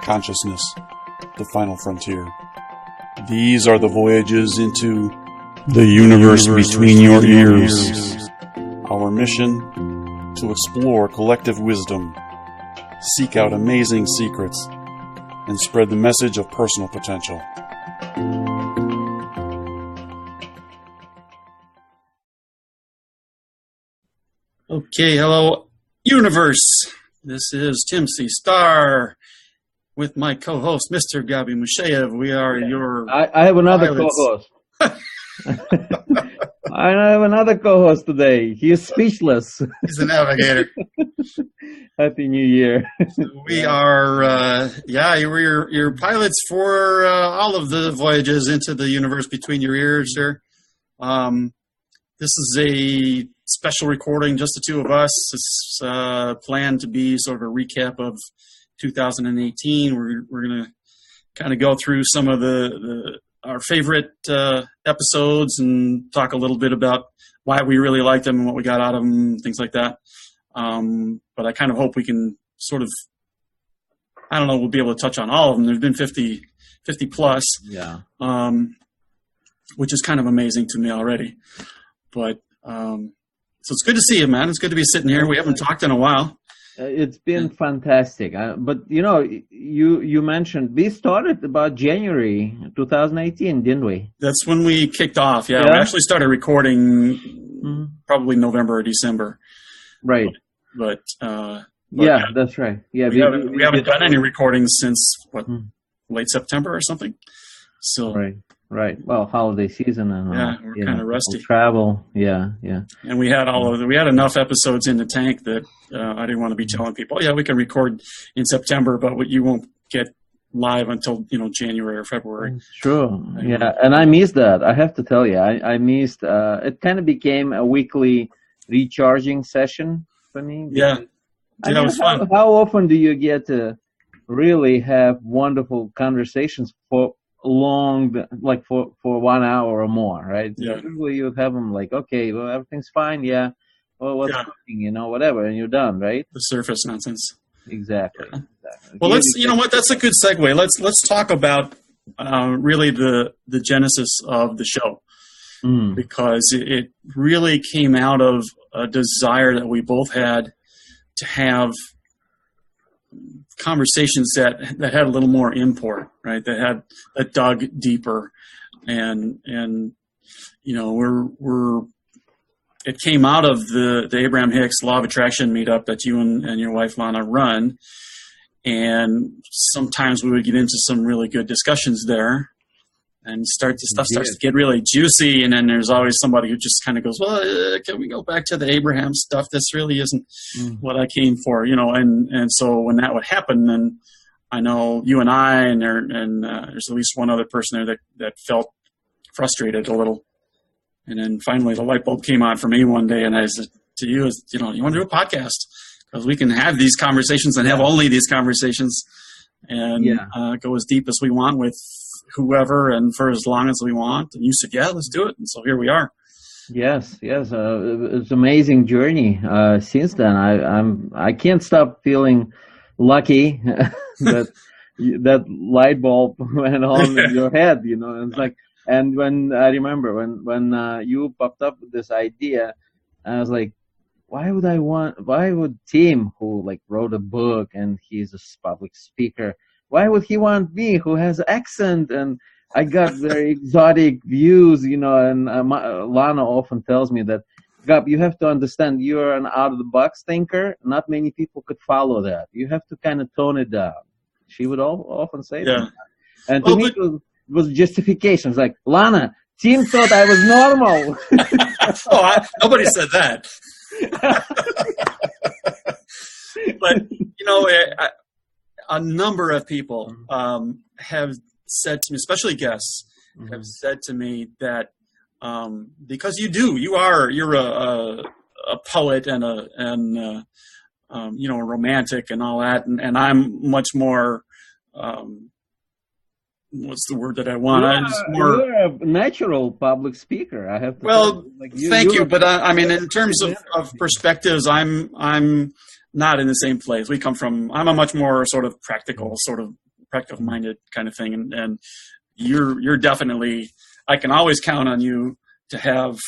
consciousness, the final frontier. These are the voyages into the universe between your ears. Our mission: to explore collective wisdom, seek out amazing secrets, and spread the message of personal potential. Okay, hello, universe. This is Tim C. Starr with my co-host, Mr. Gabi Musheyev. We are your I have another pilots. co-host. I have another co-host today. He is speechless. He's the navigator. Happy New Year. We are, we're your pilots for all of the voyages into the universe between your ears here. This is a special recording, just the two of us. It's planned to be sort of a recap of 2018. We're going to kind of go through some of our favorite episodes and talk a little bit about why we really liked them and what we got out of them, things like that. But I kind of hope we can sort of, we'll be able to touch on all of them. There's been 50 plus, which is kind of amazing to me already. But so it's good to see you, man. It's good to be sitting here. We haven't talked in a while. It's been fantastic. But, you mentioned we started about January 2018, didn't we? That's when we kicked off, yeah. We actually started recording probably November or December. Right. But that's right. Yeah, we haven't done any recordings since, late September or something? So Right. Well, holiday season and we're kind of rusty. Travel, yeah. And we had enough episodes in the tank that I didn't want to be telling people, we can record in September, but you won't get live until January or February. True. Yeah, and I missed that. I have to tell you, I missed. It kind of became a weekly recharging session for me. Yeah, it was fun. How often do you get to really have wonderful conversations for long, like for 1 hour or more, right? Yeah. Usually you have them like, okay, well, everything's fine, what's cooking, whatever, and you're done, right? The surface nonsense. Exactly. Well, that's a good segue. Let's talk about really the genesis of the show, because it really came out of a desire that we both had to have conversations that had a little more import, right? That dug deeper, and it came out of the Abraham Hicks Law of Attraction meetup that you and your wife Lana run, and sometimes we would get into some really good discussions there, and stuff starts to get really juicy, and then there's always somebody who just kind of goes, well, can we go back to the Abraham stuff? This really isn't what I came for, and so when that would happen, then I know you and I, and there's at least one other person there that felt frustrated a little. And then finally the light bulb came on for me one day, and I said to you, you want to do a podcast? Because we can have these conversations and have only these conversations, and go as deep as we want with whoever and for as long as we want. And you said, let's do it. And so here we are. Yes. It's an amazing journey. Since then, I can't stop feeling lucky that light bulb went on in your head, and it's like, and when I remember when you popped up with this idea, I was like, why would Tim, who wrote a book and he's a public speaker, why would he want me, who has accent and I got very exotic views, and Lana often tells me that, Gab, you have to understand you're an out-of-the-box thinker. Not many people could follow that. You have to kind of tone it down. She would often say that. And to me, it was justifications like, Lana, Tim thought I was normal. Nobody said that. But, a number of people have said to me, especially guests, have said to me that because you're a poet and a romantic and all that, and I'm much more what's the word that I want? You're a natural public speaker. I have to. Well, thank you, but I mean, in terms of perspectives, I'm not in the same place. I'm a much more sort of practical, sort of practical minded kind of thing. And you're definitely, I can always count on you to have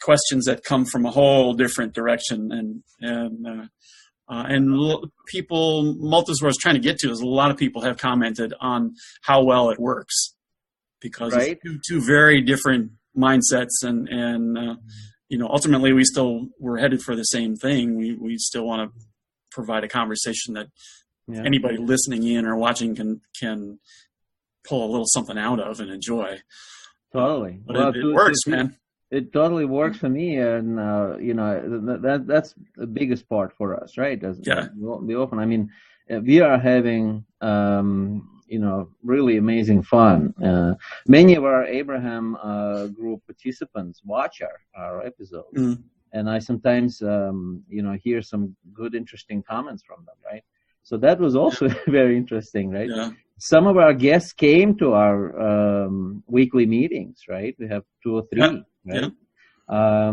questions that come from a whole different direction. People, multis, what I was trying to get to is a lot of people have commented on how well it works, because it's two very different mindsets, and ultimately we're headed for the same thing. We still want to provide a conversation that anybody listening in or watching can pull a little something out of and enjoy. Totally. But it works, man. It totally works for me, and that's the biggest part for us, right? We often, I mean, we are having really amazing fun. Many of our Abraham group participants watch our episodes, and I sometimes hear some good, interesting comments from them, right? So that was also very interesting, right? Yeah. Some of our guests came to our weekly meetings, right? We have 2 or 3. Right? Yeah.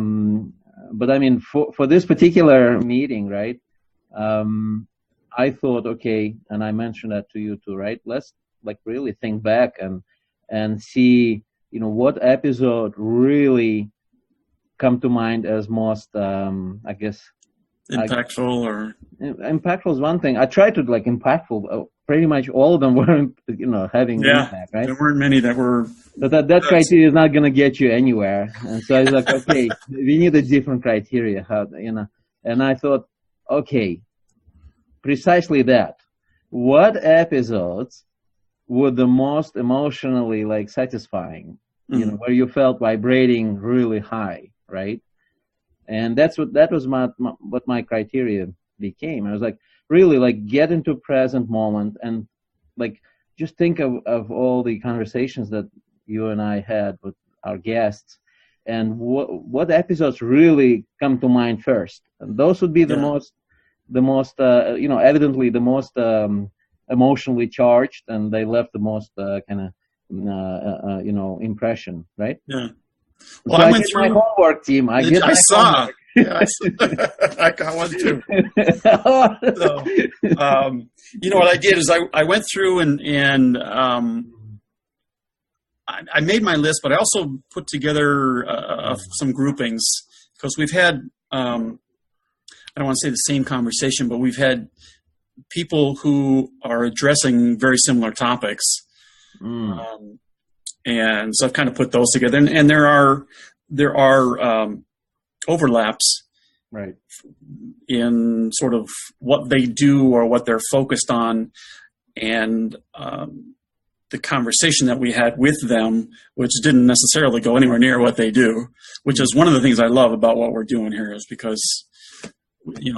But I mean, for this particular meeting, right? I thought, okay, and I mentioned that to you too, right? Let's really think back and see, what episode really come to mind as most, I guess, impactful. Impactful is one thing. I tried to impactful. Pretty much all of them weren't, having impact, right? There weren't many that were. That criteria is not going to get you anywhere. And so I was like, okay, we need a different criteria. And I thought, okay, precisely that. What episodes were the most emotionally satisfying? Where you felt vibrating really high, right? And that was what my criteria became. I was like, really get into present moment and just think of all the conversations that you and I had with our guests, and what episodes really come to mind first. And those would be the most evidently the most emotionally charged, and they left the most impression, right? Yeah. Well, so I did my homework, team. I saw. Yeah, I got one too. So, what I did is I went through and I made my list, but I also put together some groupings, because we've had, I don't want to say the same conversation, but we've had people who are addressing very similar topics. And so I've kind of put those together, and there are overlaps, right, in sort of what they do or what they're focused on, and the conversation that we had with them, which didn't necessarily go anywhere near what they do, which is one of the things I love about what we're doing here, is because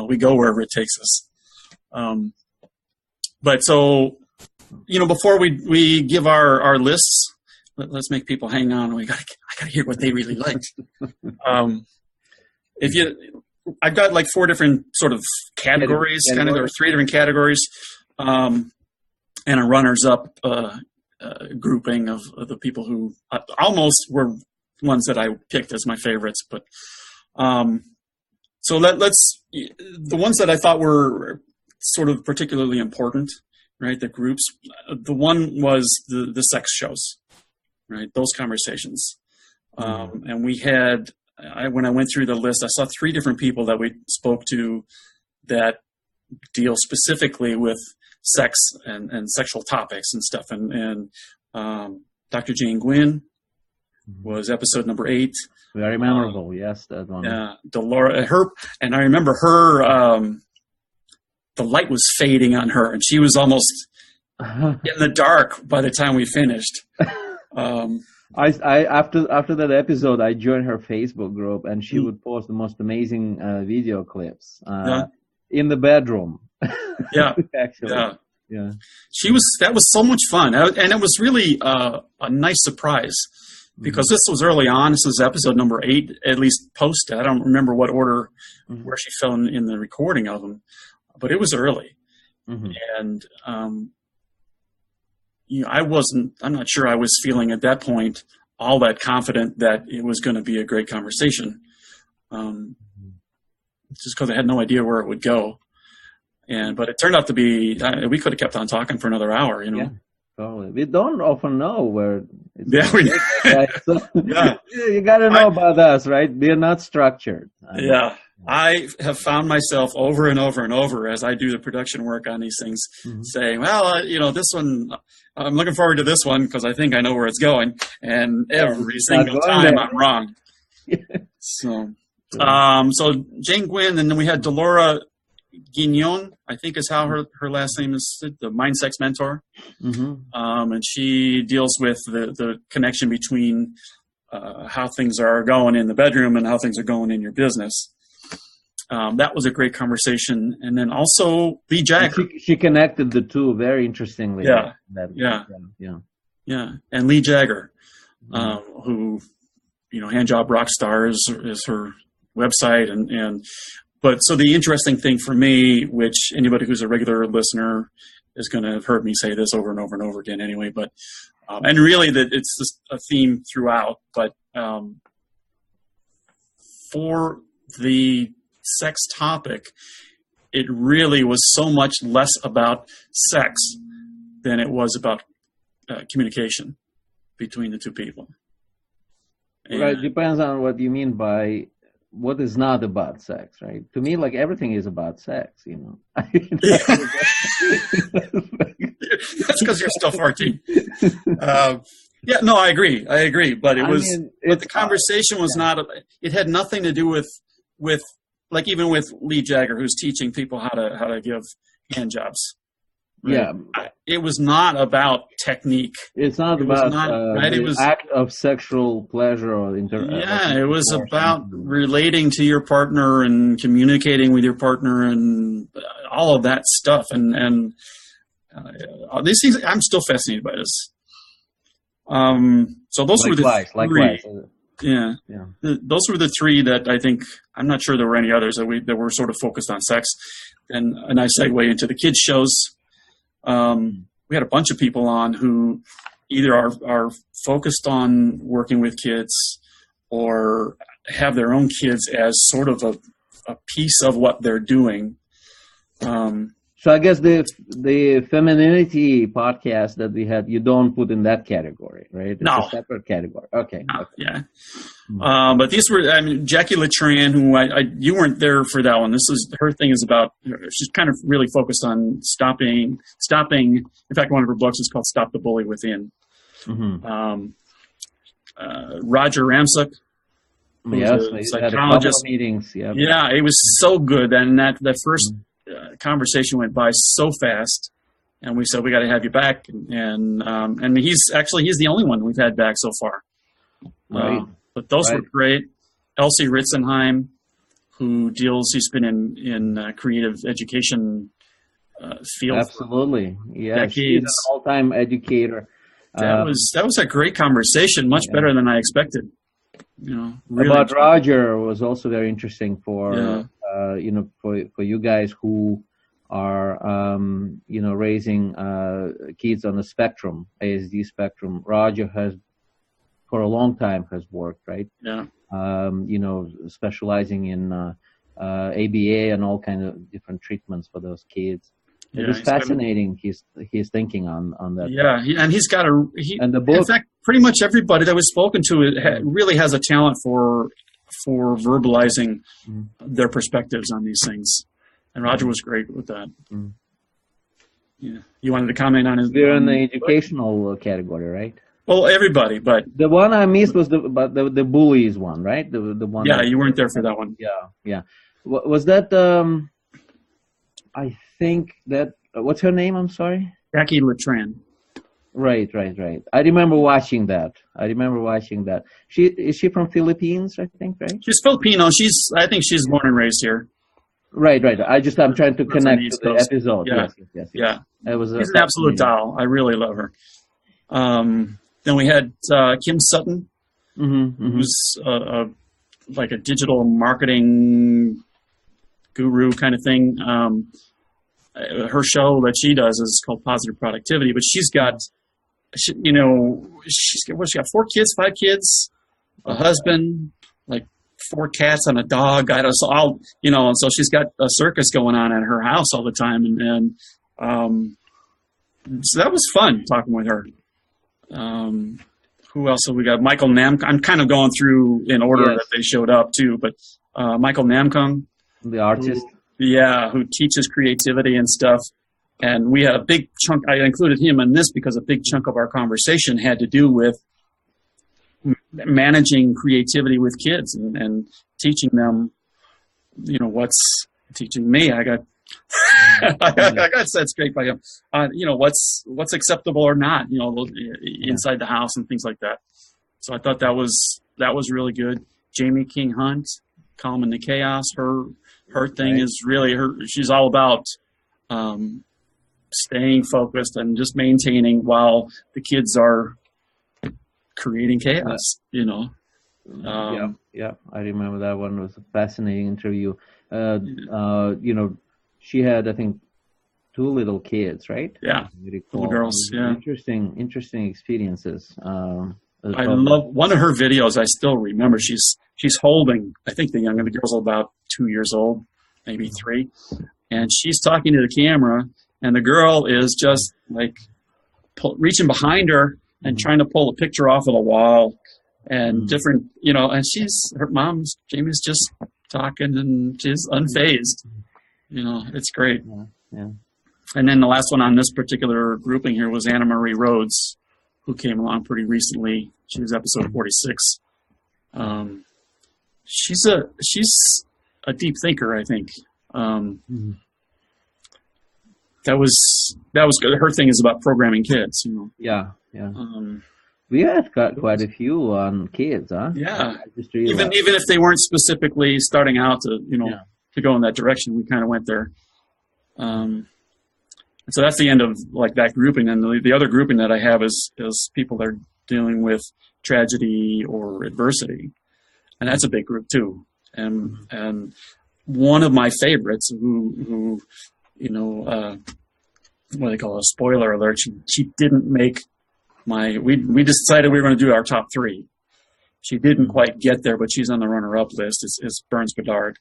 we go wherever it takes us. But so before we give our lists, let's make people hang on. I gotta hear what they really liked. I've got 4 different sort of categories, or 3 different categories, and a runners-up grouping of the people who almost were ones that I picked as my favorites. But so let's the ones that I thought were sort of particularly important, right? The groups. The one was the sex shows, right? Those conversations, and we had. When I went through the list, I saw 3 different people that we spoke to that deal specifically with sex and sexual topics and stuff. And Dr. Jane Gwynn was episode number 8. Very memorable, yes, that one. Yeah, and I remember her. The light was fading on her, and she was almost in the dark by the time we finished. I after that episode, I joined her Facebook group, and she would post the most amazing video clips in the bedroom. Yeah, actually, yeah. That was so much fun, and it was really a nice surprise, because this was early on. This was episode number 8, at least posted. I don't remember what order where she fell in the recording of them, but it was early, and. I'm not sure I was feeling at that point all that confident that it was going to be a great conversation, just because I had no idea where it would go. But it turned out to be, we could have kept on talking for another hour, you know. Yeah, totally. We don't often know where. Yeah, we right? So, yeah. You got to know about us, right? We're not structured. Yeah. I have found myself over and over and over as I do the production work on these things saying, well, you know, this one, I'm looking forward to this one because I think I know where it's going. And every single time I'm wrong. So Jane Gwynn, and then we had Delora Guignon, I think is how her last name is, the Mind Sex Mentor. And she deals with the connection between how things are going in the bedroom and how things are going in your business. That was a great conversation. And then also Lee Jagger. She connected the two very interestingly. Yeah. And Lee Jagger, who, you know, Handjob Rockstar is her website. But so the interesting thing for me, which anybody who's a regular listener is going to have heard me say this over and over and over again anyway, but, and really that it's just a theme throughout, but, for the sex topic, it really was so much less about sex than it was about communication between the two people. And right, depends on what you mean by what is not about sex, right? To me, like everything is about sex, you know. That's because you're still 14. Yeah, no, I agree. But but the conversation was not. It had nothing to do with like even with Lee Jagger, who's teaching people how to give hand jobs. Right? Yeah, it was not about technique. It's not about the act of sexual pleasure or it was about relating to your partner and communicating with your partner and all of that stuff. And these things, I'm still fascinated by this. So those were the three. Yeah. Those were the three that I think. I'm not sure there were any others that were sort of focused on sex. And a nice segue into the kids shows. We had a bunch of people on who either are focused on working with kids or have their own kids as sort of a piece of what they're doing. So I guess the femininity podcast that we had, you don't put in that category, right? It's a separate category. Okay. Yeah. But these were, I mean, Jackie Latran, who you weren't there for that one. Her thing is about, she's kind of really focused on stopping. In fact, one of her books is called Stop the Bully Within. Roger Ramsuk. Yes, psychologist. Meetings. Yeah. Yeah, it was so good. And that first conversation went by so fast, and we said we got to have you back, and he's the only one we've had back so far. Right. But those were great. Elsie Ritzenheim, she's been in creative education field. Absolutely, yeah. Decades. She's an all-time educator. That was a great conversation, much better than I expected. You know, really about Roger was also very interesting for for you guys who are raising kids on the spectrum, ASD spectrum. Roger has for a long time has worked, right? Yeah. Specializing in ABA and all kind of different treatments for those kids. It is fascinating. He's thinking on that. Yeah, he's got and the book. In fact, pretty much everybody that was spoken to really has a talent for verbalizing their perspectives on these things. And Roger was great with that. Yeah, you wanted to comment on his? We're in the educational category, right? Well, everybody, but the one I missed was the bullies one, right? The one. Yeah, you weren't there for that one. Yeah. Was that? I think that. What's her name? I'm sorry. Jackie Latran. Right. I remember watching that. Is she from Philippines? I think, right? She's Filipino. I think she's born and raised here. Right. I'm trying to connect to the episode. Yes. Yeah. She's an absolute doll. I really love her. Then we had Kim Sutton, who's like a digital marketing guru kind of thing. Her show that she does is called Positive Productivity, but she's got 4 kids, 5 kids, a husband, like 4 cats and a dog. And so she's got a circus going on at her house all the time, and so that was fun talking with her. Who else have we got? Michael Nam. I'm kind of going through in order that they showed up too, but Michael Namkung, the artist, who teaches creativity and stuff. And we had a big chunk. I included him in this because a big chunk of our conversation had to do with managing creativity with kids and teaching them. What's teaching me? I got I got set straight by him. What's acceptable or not. Inside the house and things like that. So I thought that was really good. Jamie King Hunt, Calm in the Chaos. Her thing is really she's all about staying focused and just maintaining while the kids are creating chaos. I remember that one. It was a fascinating interview. She had, I think, 2 little kids, right? Yeah, little girls. Yeah, interesting experiences. I love one of her videos. I still remember. She's holding. I think the girl's about 2 years old, maybe 3, and she's talking to the camera, and the girl is just like reaching behind her and trying to pull a picture off of the wall, and different, and Jamie's just talking, and she's unfazed. It's great. Yeah. And then the last one on this particular grouping here was Anna Marie Rhodes, who came along pretty recently. She was episode 46. She's a deep thinker, I think. That was good. Her thing is about programming kids. Yeah. We had got quite a few on kids, huh? Yeah. Even if they weren't specifically starting out to to go in that direction, we kind of went there. And so that's the end of like that grouping. And the other grouping that I have is people that are dealing with tragedy or adversity, and that's a big group too. And one of my favorites, who what do they call it? A spoiler alert. She didn't make my. We decided we were going to do our top 3. She didn't quite get there, but she's on the runner-up list. It's Burns Bedard.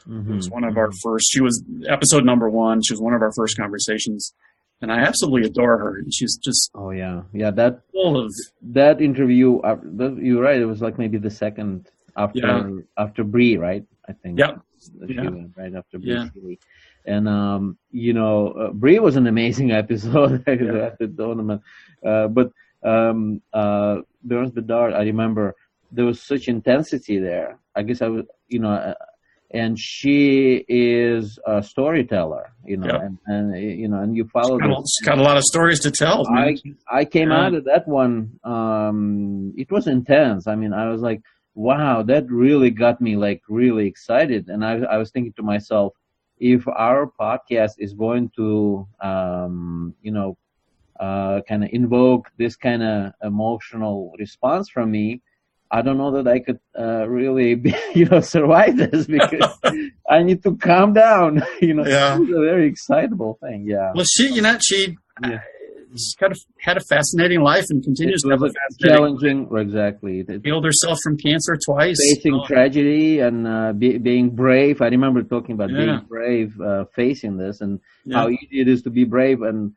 It was one of our first. She was episode number 1. She was one of our first conversations, and I absolutely adore her. And she's just that full of that interview. You're right. It was like maybe the second after Bree, right? I think. Yeah. She went right after Bree. Yeah. And Bree was an amazing episode at the tournament. But Burns Bedard, I remember there was such intensity there. I guess I was, and she is a storyteller, and you follow. She's got a lot of stories to tell. I came out of that one. It was intense. I mean, I was like, wow, that really got me like really excited. And I was thinking to myself, if our podcast is going to, kind of invoke this kind of emotional response from me, I don't know that I could really, survive this, because I need to calm down. It's a very excitable thing. Yeah. Well, she's kind of had a fascinating life and continues to have a challenging. Exactly. Healed herself from cancer twice. Facing tragedy and being brave. I remember talking about being brave, facing this, and how easy it is to be brave, and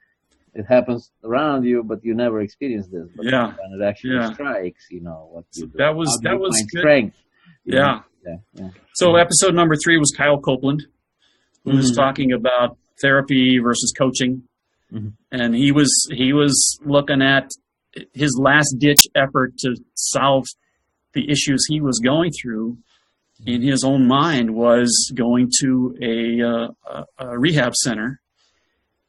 it happens around you, but you never experience this. But when it actually strikes, what you do. That was good. Strength. Yeah. So episode number 3 was Kyle Copeland, who was talking about therapy versus coaching. And he was looking at his last ditch effort to solve the issues he was going through in his own mind was going to a rehab center,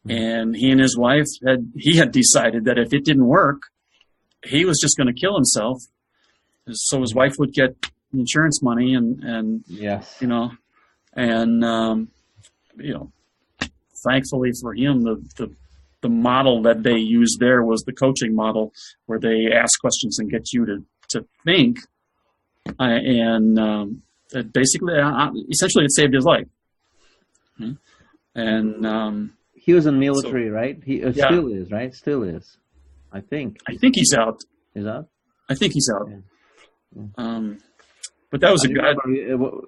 and he and his wife had decided that if it didn't work, he was just going to kill himself, so his wife would get insurance money and thankfully for him, the model that they used there was the coaching model, where they ask questions and get you to think, basically, essentially, it saved his life. And he was in military, right? He still is, right? Still is, I think. I think he's out. He's out? I think he's out. Yeah. But that was a good.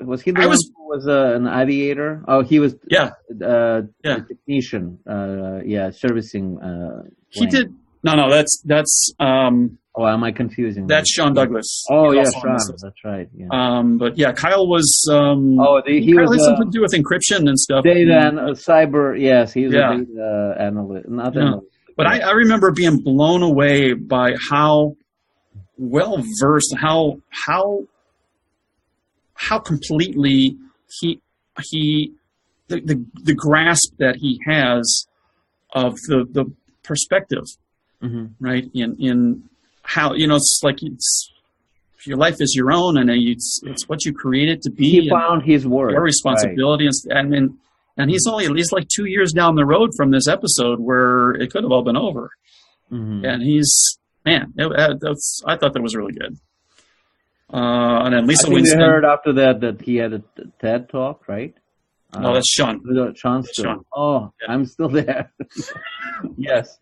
Was he the one who was an aviator? Oh, he was. Yeah. A technician. Servicing. He did. No. That's. Oh, am I confusing? That's Sean Douglas. Oh, yeah, Sean. That's right. Yeah. But yeah, Kyle was. He Kyle was had something to do with encryption and stuff. Data and cyber. Yes, he was a data analyst. Not analyst. But I remember being blown away by how well versed, how completely the grasp that he has of the perspective, right? In how, it's like your life is your own, and it's what you create it to be. He found his work. Your responsibility, right. And he's like 2 years down the road from this episode where it could have all been over. And I thought that was really good. And then Lisa Winston. We heard after that he had a TED Talk, right? No, that's Sean. Sean. Oh, yeah. I'm still there. Yes.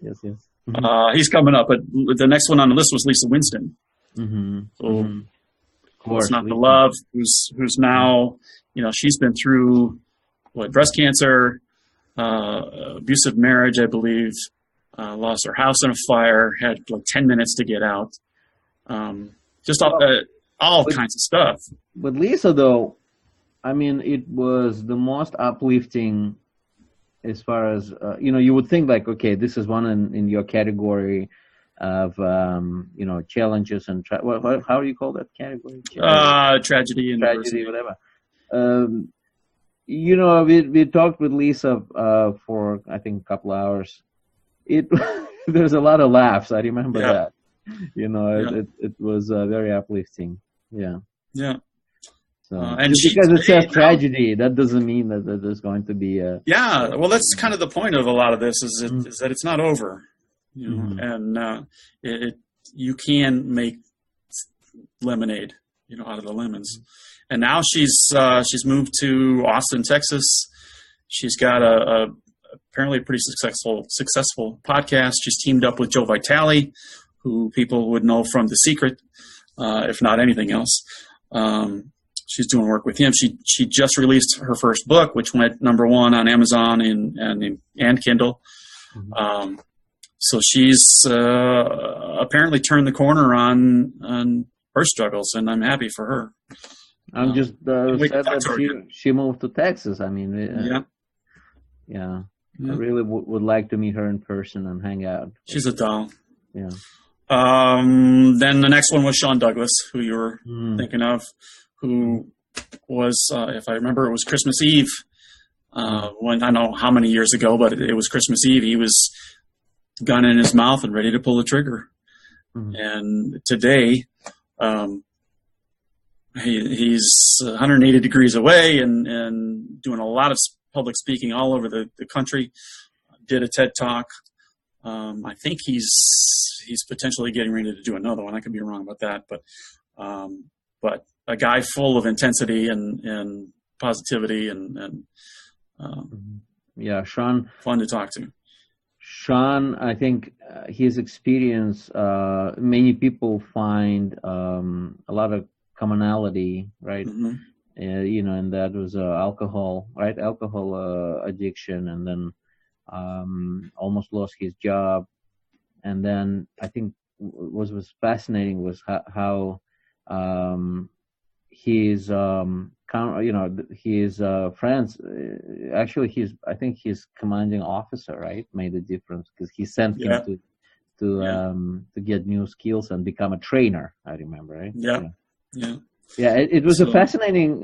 He's coming up, but the next one on the list was Lisa Winston. It's not the love. Who's now, she's been through breast cancer, abusive marriage, I believe, lost her house in a fire, had 10 minutes to get out, just all kinds of stuff. But Lisa, though, I mean, it was the most uplifting as far as, you would think like, okay, this is one in your category of, challenges and, how do you call that category? Tragedy and tragedy, whatever. We talked with Lisa for, I think, a couple hours. There's a lot of laughs. I remember that. It was very uplifting. Yeah. Yeah. So, and because it says tragedy, that doesn't mean that there's going to be a. Yeah. Well, that's kind of the point of a lot of this is that it's not over, and you can make lemonade, out of the lemons. And now she's moved to Austin, Texas. She's got a apparently pretty successful podcast. She's teamed up with Joe Vitale, who people would know from The Secret, if not anything else. She's doing work with him. She just released her first book, which went #1 on Amazon and Kindle. So she's apparently turned the corner on her struggles, and I'm happy for her. I'm just sad that she moved to Texas. I mean, yeah. I really would like to meet her in person and hang out. She's a doll. Yeah. Then the next one was Sean Douglas, who you were thinking of, who was, if I remember, it was Christmas Eve. When I don't know how many years ago, but it was Christmas Eve. He was gun in his mouth and ready to pull the trigger. And today, he's 180 degrees away and doing a lot of public speaking all over the country. Did a TED Talk. I think he's potentially getting ready to do another one. I could be wrong about that, but a guy full of intensity and positivity and Sean, fun to talk to. Sean, I think his experience, many people find a lot of commonality, right? And that was alcohol, right? Alcohol addiction, and then almost lost his job. And then I think what was fascinating was how his his friends, actually I think his commanding officer, right, made a difference because he sent him to get new skills and become a trainer. I remember, right? Yeah. It was a fascinating,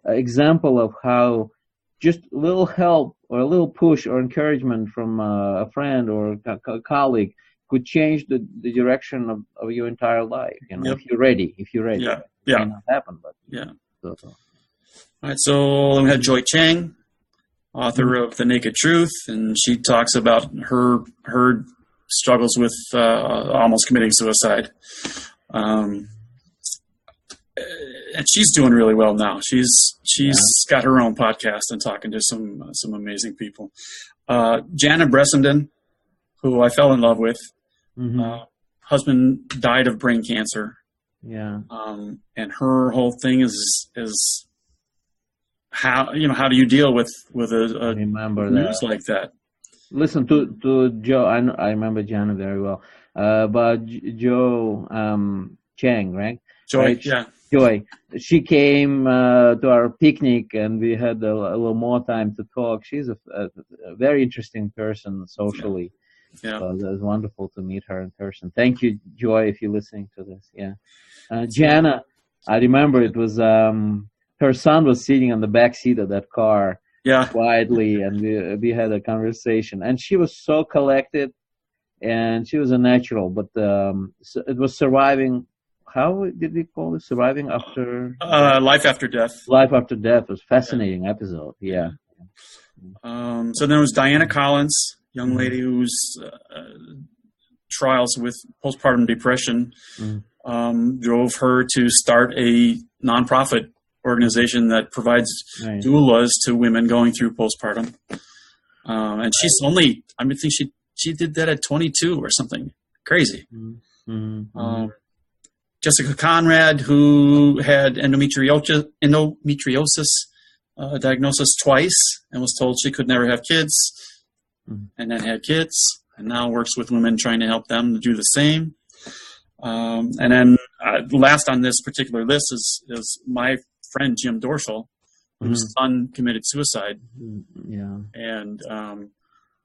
example of how just a little help or a little push or encouragement from a friend or a colleague could change the direction of your entire life. If you're ready. Yeah. It may not happen, but All right. So we had Joy Chang, author of The Naked Truth, and she talks about her struggles with almost committing suicide. And she's doing really well now. She's got her own podcast and talking to some amazing people. Jana Bressenden, who I fell in love with, husband died of brain cancer, Yeah. And her whole thing is how do you deal with a Remember news that. like that? Listen to Joe. I remember Jana very well. But Joe Chang, right? Joy, Right. yeah, Joy. She came to our picnic, and we had a little more time to talk. She's a very interesting person socially. yeah. So it was wonderful to meet her in person. Thank you, Joy, if you're listening to this. Yeah. Jana, I remember it was her son was sitting on the back seat of that car Yeah. quietly, and we had a conversation. And she was so collected, and she was a natural. But so it was surviving. How did we call it? Surviving after Life after death. life after death was fascinating episode. Yeah. So there was Diana Collins, young lady whose trials with postpartum depression drove her to start a nonprofit organization that provides doulas to women going through postpartum. And she's only, I think she did that at 22 or something crazy. Jessica Conrad, who had endometriosis diagnosis twice and was told she could never have kids, and then had kids, and now works with women trying to help them to do the same. And then last on this particular list is my friend Jim Dorschel, whose son committed suicide. Yeah. And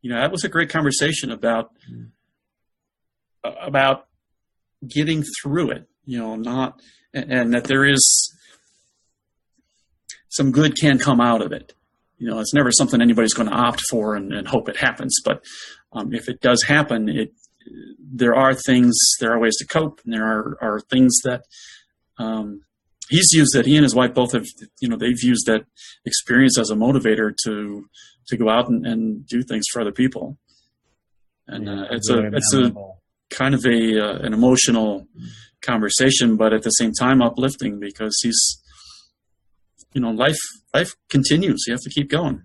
that was a great conversation about getting through it. And that there is some good can come out of it. It's never something anybody's going to opt for and hope it happens. But if it does happen, there are ways to cope, and there are things that he's used, that he and his wife both have, they've used that experience as a motivator to go out and do things for other people. And it's a kind of an emotional conversation, but at the same time uplifting, because he's, life continues. You have to keep going,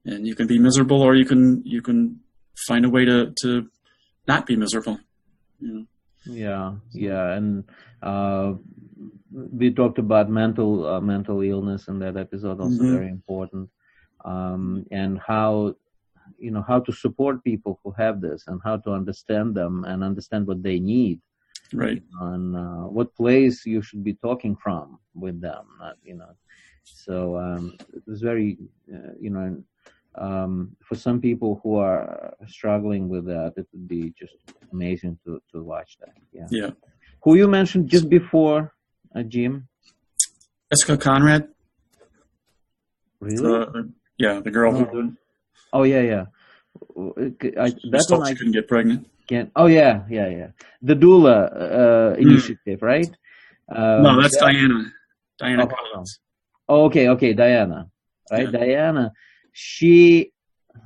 and you can be miserable, or you can find a way to not be miserable. Yeah, and we talked about mental illness in that episode, also very important, and how to support people who have this, and how to understand them and understand what they need. Right. On what place you should be talking from with them, So it was very, for some people who are struggling with that, it would be just amazing to watch that. Yeah. Yeah. Who you mentioned just before, Jim? Jessica Conrad. Really? The girl who. Oh yeah. That's why she couldn't get pregnant. Oh yeah. The doula initiative, right? No, that's Diana. Diana Collins. Oh, okay, Diana, right? Yeah. Diana,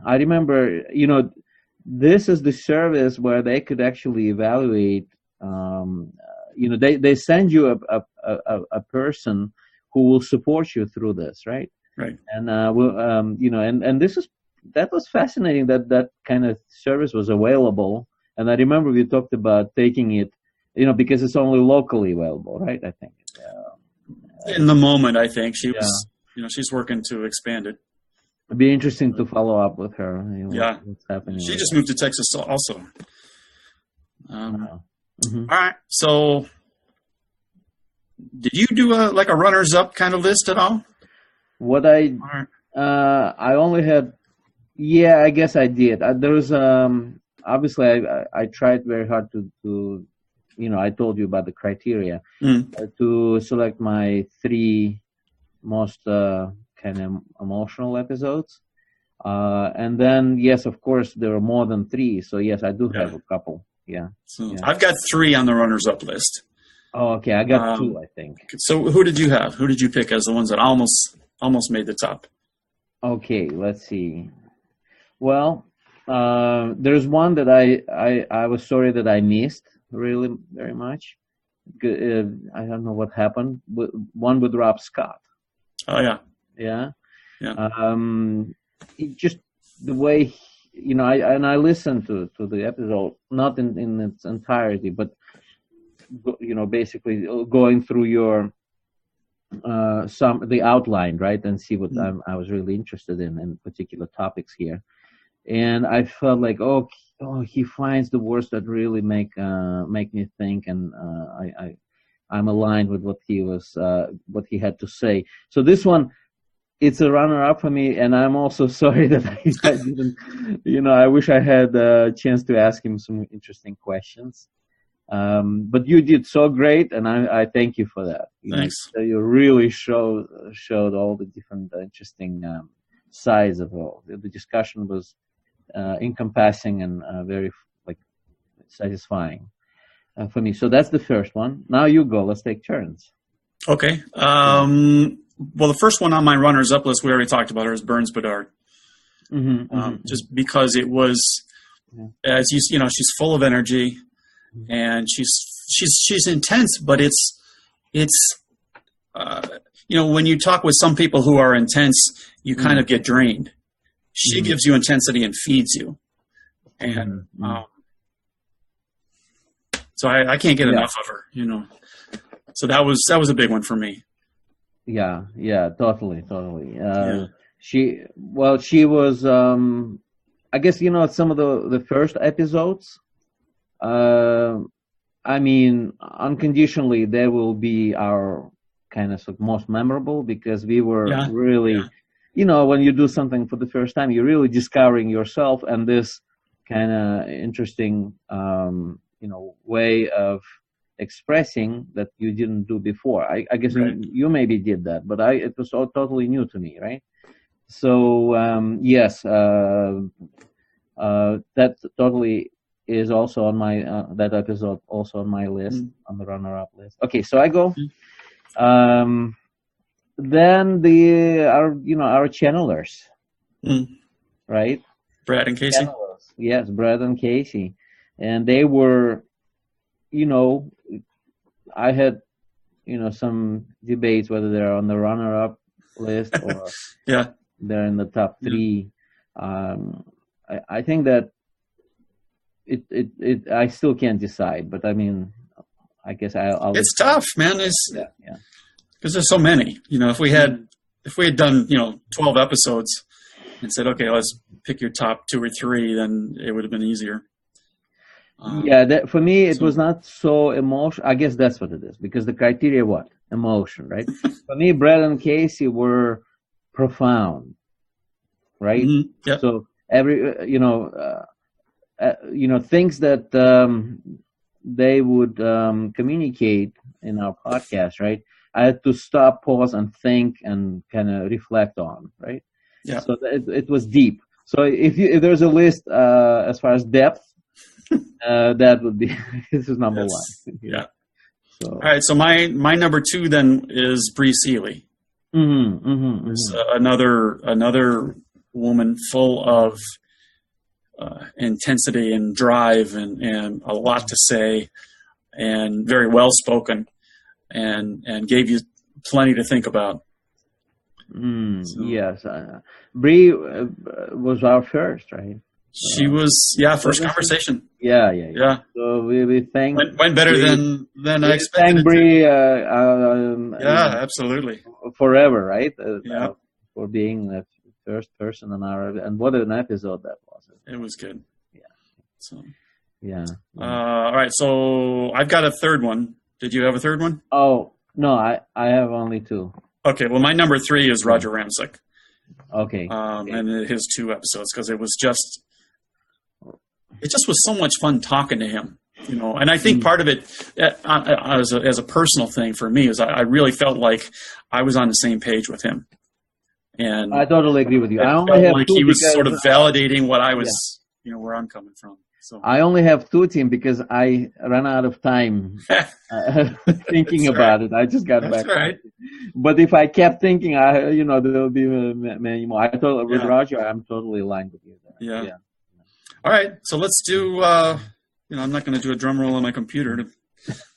I remember, this is the service where they could actually evaluate. They send you a person who will support you through this, right? Right. And and that was fascinating that kind of service was available. And I remember we talked about taking it, because it's only locally available, right? I think. In the moment, I think she was, she's working to expand it. It'd be interesting to follow up with her. What's happening. She just moved to Texas also. All right. So, did you do a runners-up kind of list at all? What I only had, I guess I did. There was obviously I tried very hard to I told you about the criteria to select my 3 most kind of emotional episodes. And then, yes, of course, there are more than 3. So, yes, I do have a couple. Yeah. So I've got 3 on the runners-up list. Oh, okay. I got 2, I think. So who did you have? Who did you pick as the ones that almost made the top? Okay, let's see. Well, there's one that I was sorry that I missed. Really, very much. I don't know what happened. One with Rob Scott. Oh yeah. Yeah. Yeah. Just the way I listened to the episode, not in its entirety, but basically going through your the outline, right, and see what I was really interested in particular topics here. And I felt like, he finds the words that really make me think, and I'm aligned with what he had to say. So this one, it's a runner-up for me, and I'm also sorry that I didn't. I wish I had a chance to ask him some interesting questions. But you did so great, and I thank you for that. Thanks. You really showed all the different interesting sides of all. The discussion was encompassing and very satisfying for me. So that's the first one. Now you go. Let's take turns. Okay. Well, the first one on my runners-up list, we already talked about her, is Burns Bedard. Just because it was, as she's full of energy, and she's intense, but it's when you talk with some people who are intense, you kind of get drained. She gives you intensity and feeds you, and so I can't get enough of her. So that was a big one for me. Yeah, totally. She was, I guess, some of the first episodes, unconditionally, they will be our kind of most memorable, because we were really, when you do something for the first time, you're really discovering yourself and this kind of interesting, way of expressing that you didn't do before. I guess you maybe did that, but it was all totally new to me, right? So yes, that totally is also on my that episode also on my list, on the runner-up list. Okay, so I go. Then our channelers, right? Brad and Casey. Channelers. Yes, Brad and Casey, and they were, I had, some debates whether they're on the runner-up list or they're in the top three. I think that I still can't decide, but I guess I'll. It's tough, man. It's because there's so many. If we had done 12 episodes and said, okay, let's pick your top 2 or 3, then it would have been easier. For me, it was not so emotional. I guess that's what it is, because the criteria, emotion, right? For me, Brad and Casey were profound, right? Yep. So every, things that they would communicate in our podcast, right? I had to stop, pause, and think, and kind of reflect on, right? Yeah. So it was deep. So if there's a list as far as depth, that would be this is number one. Yeah. So. All right. So my number 2 then is Bree Seeley. There's another woman full of intensity and drive and a lot to say, and very well spoken, and gave you plenty to think about. Yes, Bree was our first, right? She was, first conversation. Yeah. So we thank. Went better than I expected. Thank Bree. Absolutely. Forever, right? For being the first person on our, and what an episode that was. It was good. Yeah. So. Yeah. All right. So I've got a third one. Did you have a third one? Oh no, I have only 2. Okay. Well, my number 3 is Roger Ramsick. Okay. And his 2 episodes, because it just was so much fun talking to him, and I think part of it as a personal thing for me is I really felt like I was on the same page with him, and I totally agree with you. I only have like 2 he was sort of validating what I was, where I'm coming from. So I only have 2, Tim, because I ran out of time thinking about it. I just got back. Right. But if I kept thinking, there'll be many more. With Roger, I'm totally aligned with you there. Yeah. All right, so let's do. I'm not going to do a drum roll on my computer,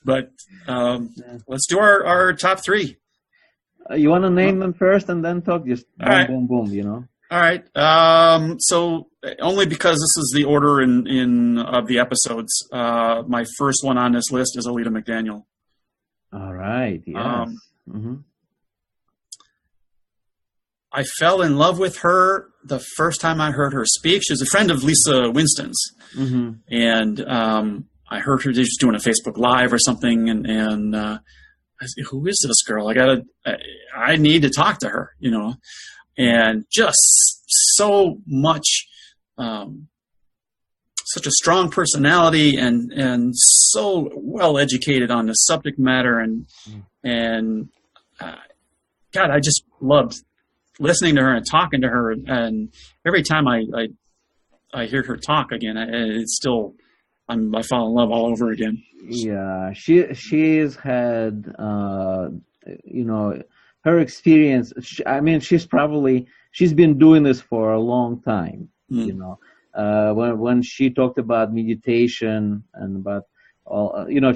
but let's do our top 3. You want to name them first and then talk? Just boom, boom, boom. All All right. So only because this is the order in of the episodes, my first one on this list is Alita McDaniel. All right. Yes. I fell in love with her the first time I heard her speak. She was a friend of Lisa Winston's, and I heard her just doing a Facebook Live or something, and I said, "Who is this girl? I need to talk to her," you know, and just so much, such a strong personality, and so well educated on the subject matter, and God, I just loved listening to her and talking to her, and every time I hear her talk again, it's still I fall in love all over again. Yeah, she's had you know, her experience. I mean, she's been doing this for a long time. You know, when she talked about meditation and about all, you know,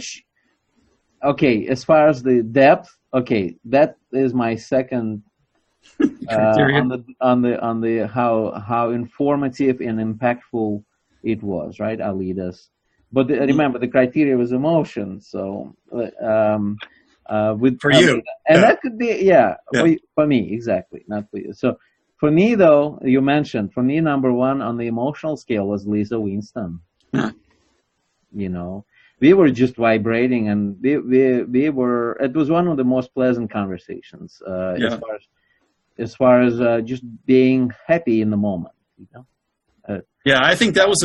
okay, as far as the depth, okay, that is my second. On the how informative and impactful it was, right, Alita's. But remember, the criteria was emotion. So with for you, and that could be for me, exactly, not for you. So for me, though, you mentioned, for me, number one on the emotional scale was Lisa Winston. You know, we were just vibrating, and we were. It was one of the most pleasant conversations as far as just being happy in the moment, you know. Yeah, I think that was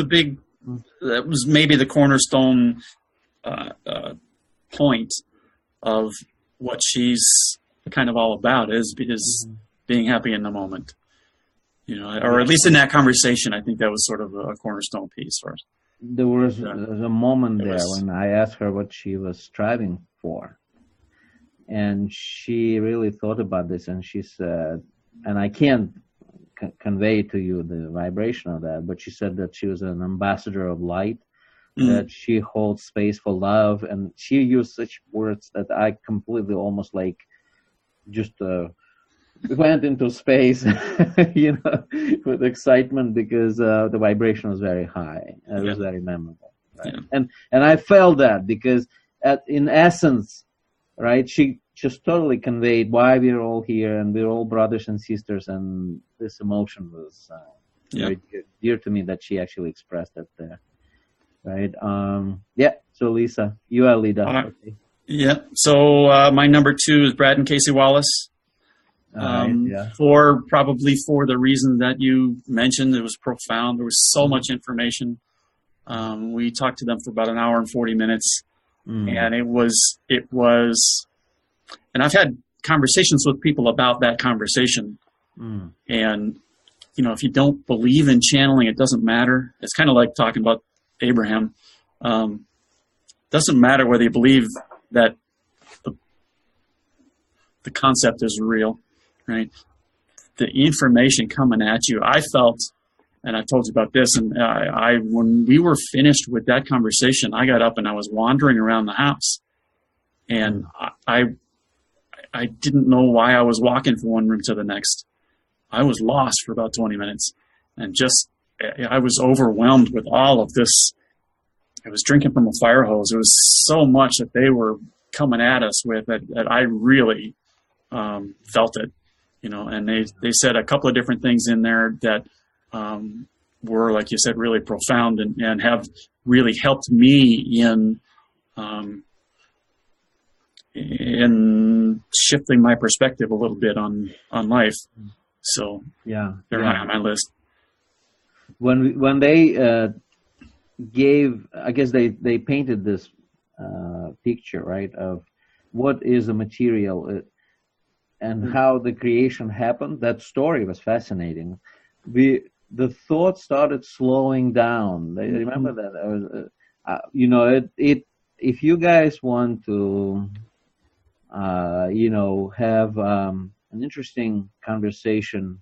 that was maybe the cornerstone point of what she's kind of all about is being happy in the moment, you know, or at least in that conversation, I think that was sort of a cornerstone piece for us. There was a moment when I asked her what she was striving for. And she really thought about this, and she said, and I can't convey to you the vibration of that, but she said that she was an ambassador of light, that she holds space for love, and she used such words that I completely almost like just went into space, you know, with excitement, because the vibration was very high. It was very memorable, right? And I felt that because in essence, right, she just totally conveyed why we're all here, and we're all brothers and sisters, and this emotion was very dear to me that she actually expressed it there, right? So Lisa, you are leader. Okay. Yeah, so my number 2 is Brad and Casey Wallace. For the reason that you mentioned, it was profound. There was so much information. We talked to them for about an hour and 40 minutes, and it was. And I've had conversations with people about that conversation. And, you know, if you don't believe in channeling, it doesn't matter. It's kind of like talking about Abraham. Doesn't matter whether you believe that the concept is real, right? The information coming at you, I felt, and I told you about this, and when we were finished with that conversation, I got up and I was wandering around the house. And I didn't know why I was walking from one room to the next. I was lost for about 20 minutes, and I was overwhelmed with all of this. I was drinking from a fire hose. It was so much that they were coming at us with that I really felt it, you know. And they said a couple of different things in there that were, like you said, really profound and have really helped me in shifting my perspective a little bit on life. So they're high on my list. When they gave, I guess they painted this picture, right, of what is a material and how the creation happened. That story was fascinating. The thought started slowing down. Remember that? You know, if you guys want to you know, have an interesting conversation,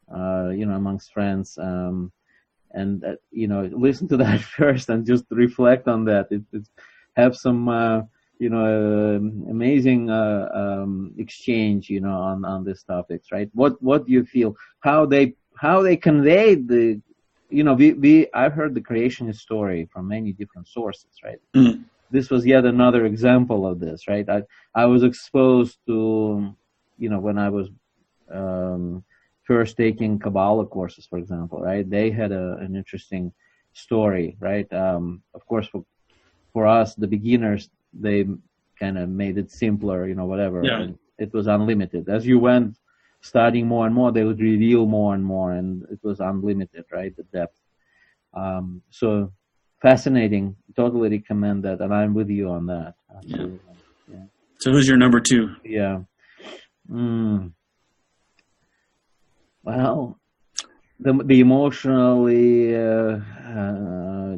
you know, amongst friends, and you know, listen to that first and just reflect on that. Have some, you know, amazing exchange, you know, on these topics, right? What do you feel? How how they conveyed the, I've heard the creationist story from many different sources, right? Mm. This was yet another example of this, right? I was exposed to, when I was first taking Kabbalah courses, for example, right? They had an interesting story, right? Of course, for us, the beginners, they kind of made it simpler, whatever. Yeah. And it was unlimited. As you went studying more and more, they would reveal more and more, and it was unlimited, right? The depth. So fascinating. Totally recommend that, and I'm with you on that. Yeah. Yeah. So who's your number 2? Yeah. Well, the emotionally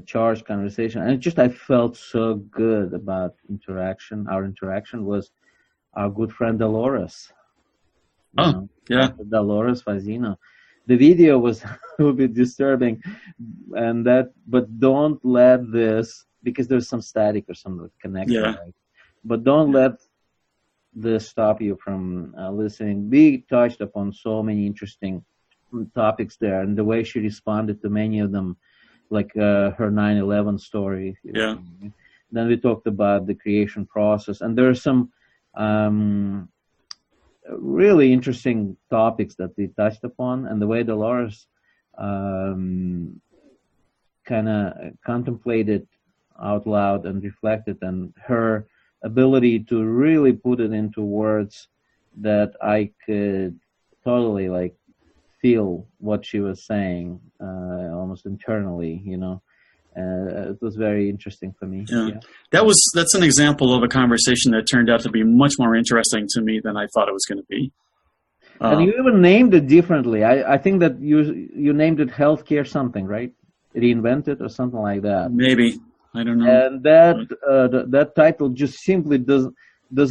charged conversation, and I felt so good about interaction. Our interaction was our good friend Dolores. Yeah. Dolores Fazino. The video was a little bit disturbing, but don't let this, because there's some static or some connection, Yeah. right? But don't let this stop you from listening. We touched upon so many interesting topics there, and the way she responded to many of them, like her 9/11 story. Yeah. Then we talked about the creation process, and there are some really interesting topics that we touched upon, and the way Dolores kind of contemplated out loud and reflected, and her ability to really put it into words that I could totally feel what she was saying almost internally, it was very interesting for me. Yeah. That's an example of a conversation that turned out to be much more interesting to me than I thought it was going to be. And you even named it differently. I think that you named it healthcare something, right? Reinvented or something like that. Maybe. I don't know. And that title just simply does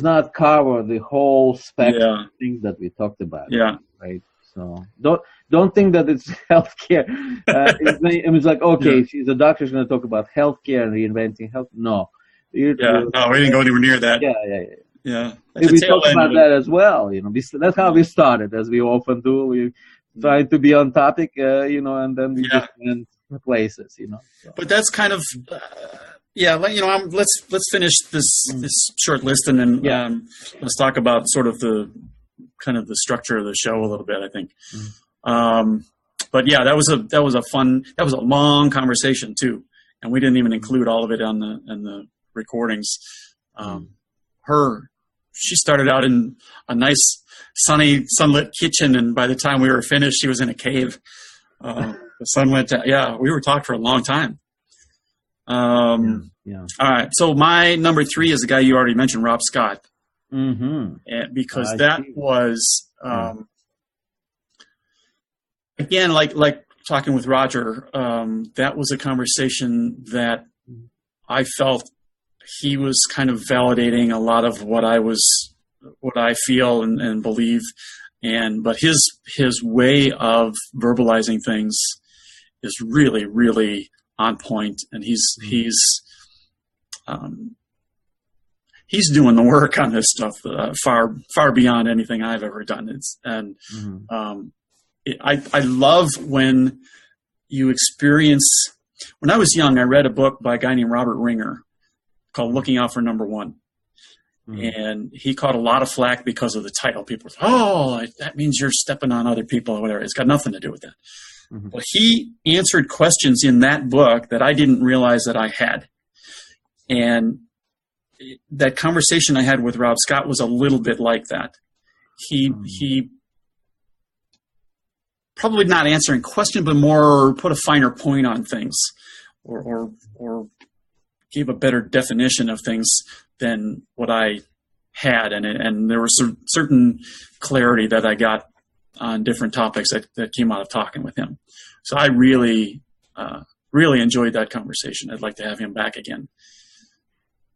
not cover the whole spectrum of things that we talked about. Yeah. Right. So don't think that it's healthcare. It was like, okay, she's a doctor, she's going to talk about healthcare and reinventing health. No. No, we didn't go anywhere near that. Yeah. We talked about that as well. That's how we started, as we often do. We try to be on topic, and then we just went places, So. But that's kind of, let's finish this short list, and then let's talk about sort of the structure of the show a little bit, I think. But yeah, that was a long conversation too, and we didn't even include all of it in the recordings. She started out in a nice, sunny, sunlit kitchen, and by the time we were finished, she was in a cave. The sun went down. Yeah, we were talking for a long time. All right, so my number 3 is the guy you already mentioned, Rob Scott. Mm-hmm. And because that was again, like talking with Roger, that was a conversation that I felt he was kind of validating a lot of what I feel and believe, but his way of verbalizing things is really, really on point, and he's doing the work on this stuff far beyond anything I've ever done. I love when you experience. When I was young, I read a book by a guy named Robert Ringer called "Looking Out for Number One," and he caught a lot of flack because of the title. People were, that means you're stepping on other people or whatever. It's got nothing to do with that. But he answered questions in that book that I didn't realize that I had, and that conversation I had with Rob Scott was a little bit like that. He probably not answering question, but more put a finer point on things, or gave a better definition of things than what I had, and there was certain clarity that I got on different topics that came out of talking with him. So I really enjoyed that conversation. I'd like to have him back again.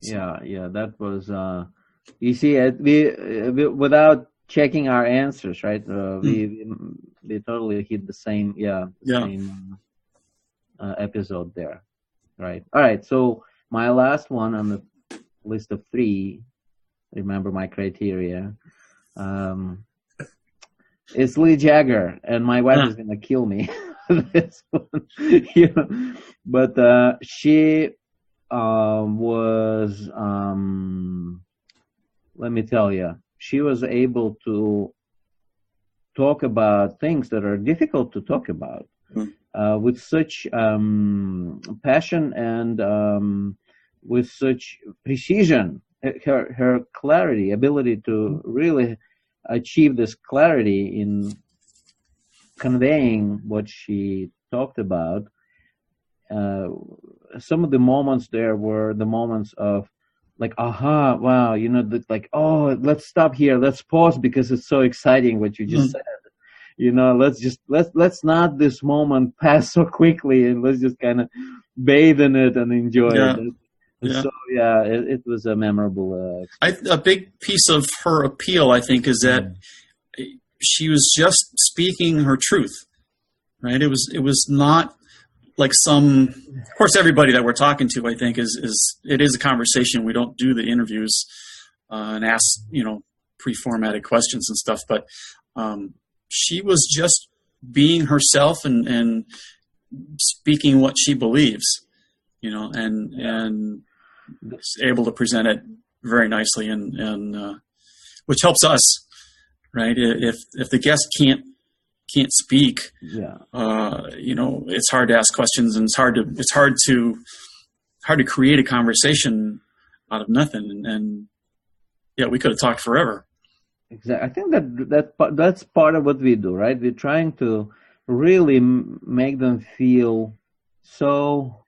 Yeah, that was. You see, we without checking our answers, right? We totally hit the same, same episode there, right? All right, so my last one on the list of 3. Remember my criteria. It's Lee Jagger, and my wife is gonna kill me. This one, you know. But she was, let me tell you, she was able to talk about things that are difficult to talk about with such passion and with such precision. Her clarity, ability to really achieve this clarity in conveying what she talked about. Some of the moments there were the moments of like, aha, wow, you know, like, oh, let's stop here, let's pause because it's so exciting what you just said. You know, let's not this moment pass so quickly, and let's just kind of bathe in it and enjoy it. So yeah, it was a memorable experience. A big piece of her appeal, I think, is that she was just speaking her truth, right? It was not like some. Of course, everybody that we're talking to, I think, is a conversation. We don't do the interviews and ask, you know, pre-formatted questions and stuff, but she was just being herself and speaking what she believes, you know, and able to present it very nicely, and which helps us, right? If the guest can't speak, you know, it's hard to ask questions, and it's hard to create a conversation out of nothing, and yeah, we could have talked forever. Exactly. I think that's part of what we do, right? We're trying to really make them feel so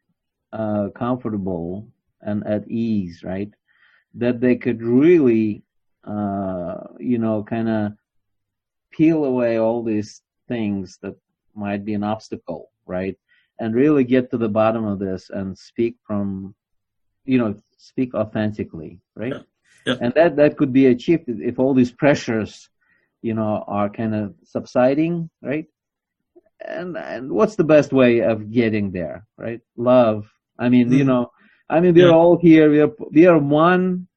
comfortable and at ease, right? That they could really, you know, kind of peel away all these things that might be an obstacle, right? And really get to the bottom of this and speak speak authentically, right? Yeah. And that could be achieved if all these pressures, you know, are kind of subsiding, right? And what's the best way of getting there, right? Love. I mean, you know, we're all here. We are one.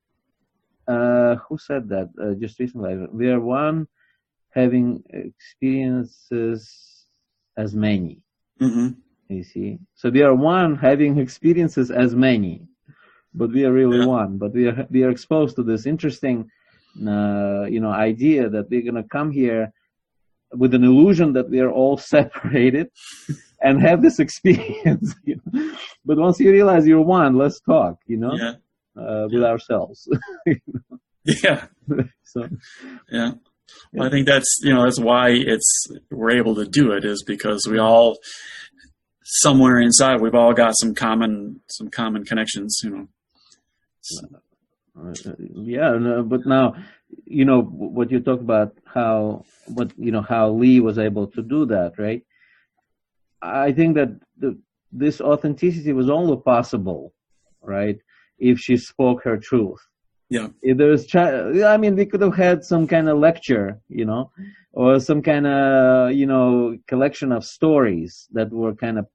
Who said that just recently? We are one, having experiences as many. You see, so we are one, having experiences as many. But we are really one. But we are exposed to this interesting, you know, idea that we're gonna come here with an illusion that we are all separated and have this experience. You know? But once you realize you're one, let's talk. You know, with ourselves. You know? Yeah. So. Yeah. Well, I think that's why we're able to do it, is because we all, somewhere inside, we've all got some common connections, you know. But now, you know, what you talk about, how Lee was able to do that, right? I think that this authenticity was only possible, right, if she spoke her truth. Yeah. If there was, we could have had some kind of lecture, you know, or some kind of, you know, collection of stories that were kind of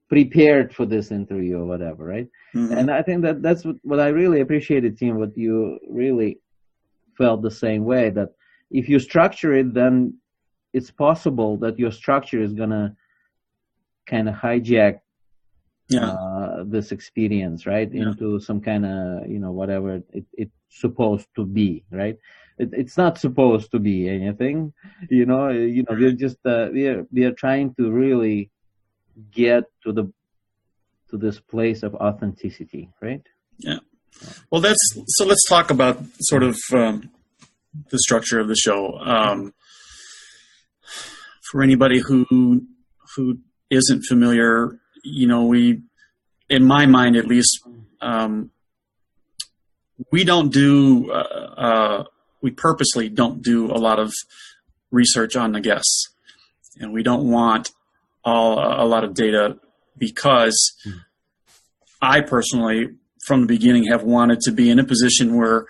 prepared for this interview or whatever, right? And I think that's what I really appreciated, Tim, what you really felt the same way, that if you structure it, then it's possible that your structure is going to kind of hijack this experience, right, into some kind of, you know, whatever it's supposed to be, right? It's not supposed to be anything, you know. We're just we are trying to really get to this place of authenticity, right? Yeah. Well, let's talk about sort of the structure of the show. For anybody who isn't familiar, you know, we, in my mind at least, we purposely don't do a lot of research on the guests, and we don't want a lot of data, because I personally, from the beginning, have wanted to be in a position where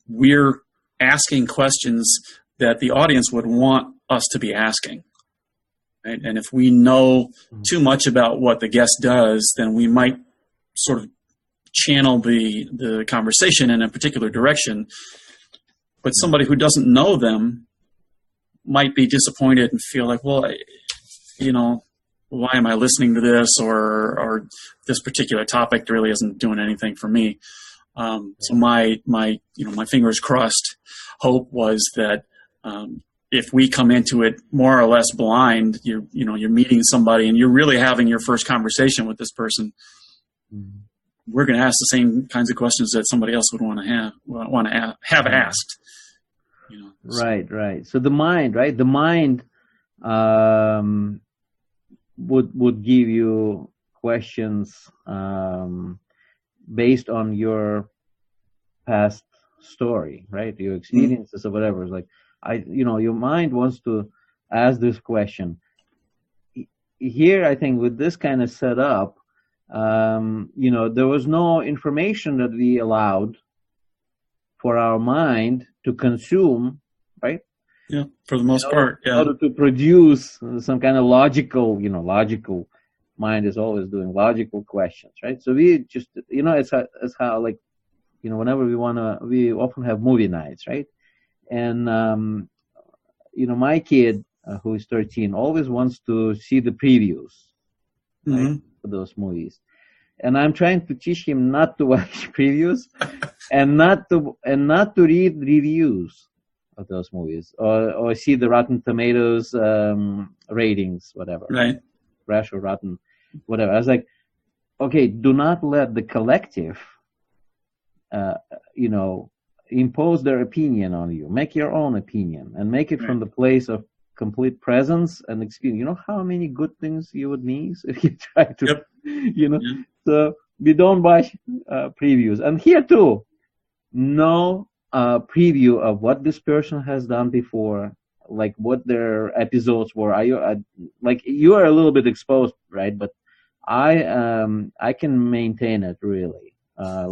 we're asking questions that the audience would want us to be asking. Right? And if we know too much about what the guest does, then we might sort of channel the conversation in a particular direction. But somebody who doesn't know them might be disappointed and feel like, well, why am I listening to this, or this particular topic really isn't doing anything for me. So my fingers crossed hope was that if we come into it more or less blind, you're meeting somebody and you're really having your first conversation with this person. Mm-hmm. We're going to ask the same kinds of questions that somebody else would want to have asked. So. Right. So the mind, right? The mind would give you questions based on your past story, right? Your experiences or whatever. It's like your mind wants to ask this question. Here, I think with this kind of setup, there was no information that we allowed for our mind to consume, right? Yeah, for the most part. Yeah. In order to produce some kind of logical mind is always doing logical questions, right? So we just, it's how like, whenever we often have movie nights, right? And, my kid, who is 13, always wants to see the previews, right, for those movies. And I'm trying to teach him not to watch previews and not to read reviews of those movies or see the Rotten Tomatoes ratings, whatever. Right. Fresh or rotten, whatever. I was like, okay, do not let the collective, impose their opinion on you. Make your own opinion and make it from the place of complete presence and experience. You know how many good things you would miss if you try to, So we don't watch previews. And here too, no preview of what this person has done before, like what their episodes were. You are a little bit exposed, right? But I can maintain it really. I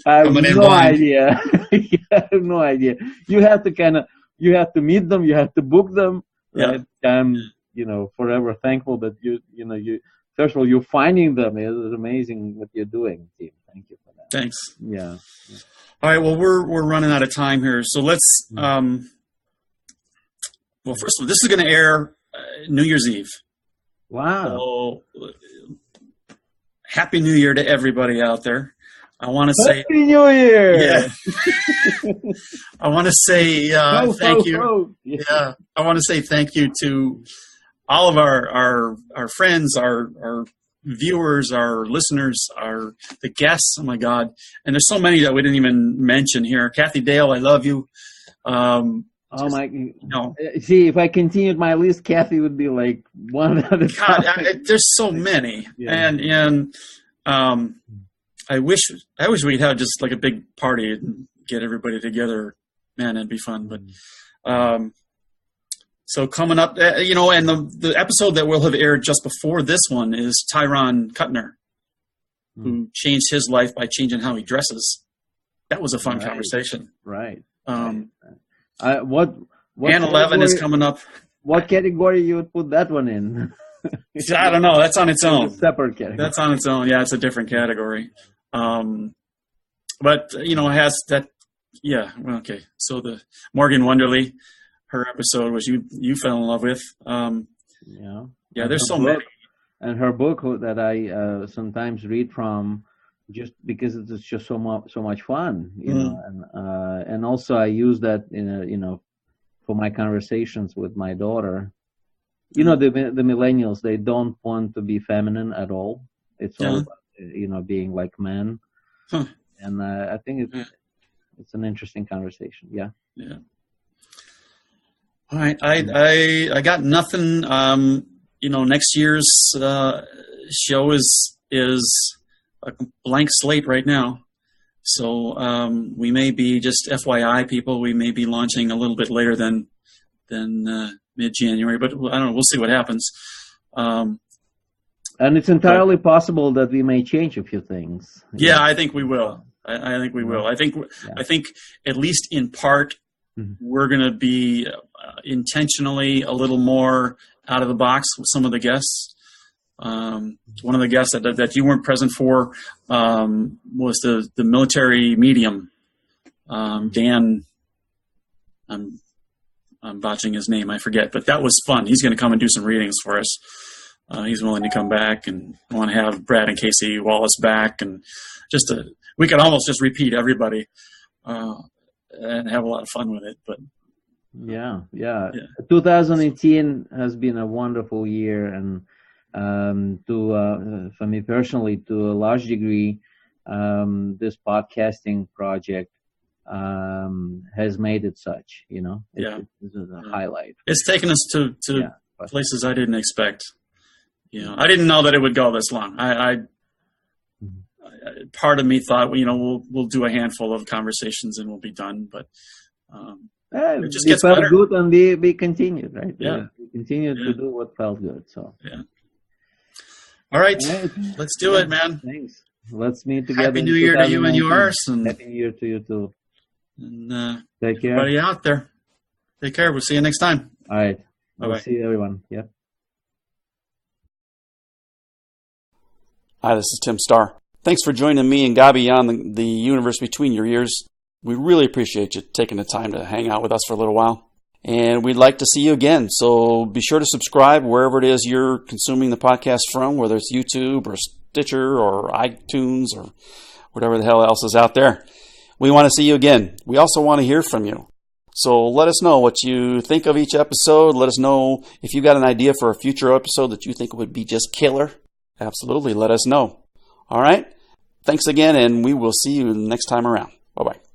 have no idea. I have no idea. You have to meet them. You have to book them. Right? I'm, forever thankful that you first of all, you're finding them. It's amazing what you're doing, team. Thank you for that. Thanks. Yeah. All right. Well, we're running out of time here, so let's. Well, first of all, this is going to air New Year's Eve. Wow. So, Happy New Year to everybody out there. I want to say Happy New Year. Yeah. I want to say thank you. Yeah. I want to say thank you to all of our friends, our viewers, our listeners, the guests. Oh my God! And there's so many that we didn't even mention here. Kathy Dale, I love you. See, if I continued my list, Kathy would be like one of the top. There's so many, and I wish we'd have just like a big party and get everybody together. Man, it'd be fun. But so coming up, and the episode that will have aired just before this one is Tyron Cutner, who changed his life by changing how he dresses. That was a fun conversation. Right. What 11 is coming up. What category you would put that one in? I don't know. That's on its own. It's a separate category. That's on its own. Yeah, it's a different category. But it has that. Yeah. Well, okay. So the Morgan Wonderly, her episode was you fell in love with. Yeah. There's so many. And her book that I sometimes read from, just because it's just so much fun, and also I use that for my conversations with my daughter. The millennials, they don't want to be feminine at all. It's all about, being like men. And I think it's an interesting conversation. Yeah. All right. I got nothing. Next year's show is a blank slate right now. So we may be, just FYI, people, we may be launching a little bit later than mid-January, but I don't know. We'll see what happens. And it's entirely possible that we may change a few things. Yeah, I think we will. I think we will. I think at least in part, we're going to be intentionally a little more out of the box with some of the guests. One of the guests that you weren't present for was the military medium, Dan. I'm I'm botching his name, I forget, but that was fun. He's going to come and do some readings for us. He's willing to come back, and I want to have Brad and Casey Wallace back, and we could almost just repeat everybody and have a lot of fun with it. But yeah. 2018 has been a wonderful year, and for me personally, to a large degree, this podcasting project has made it such. It's a highlight. It's taken us to places I didn't expect. I didn't know that it would go this long. Part of me thought, we'll do a handful of conversations and we'll be done, but it just gets better. Good, and we continued, right? Yeah. We continued to do what felt good. So yeah. All right, let's do it, man. Thanks. Let's meet together. Happy New Year to you and yours, and Happy New Year to you too. And take care, everybody out there. Take care. We'll see you next time. All right. Bye-bye. We'll see everyone. Yep. Hi, this is Tim Starr. Thanks for joining me and Gabi on the universe between your ears. We really appreciate you taking the time to hang out with us for a little while. And we'd like to see you again. So be sure to subscribe wherever it is you're consuming the podcast from, whether it's YouTube or Stitcher or iTunes or whatever the hell else is out there. We want to see you again. We also want to hear from you. So let us know what you think of each episode. Let us know if you got an idea for a future episode that you think would be just killer. Absolutely, let us know. All right? Thanks again, and we will see you next time around. Bye-bye.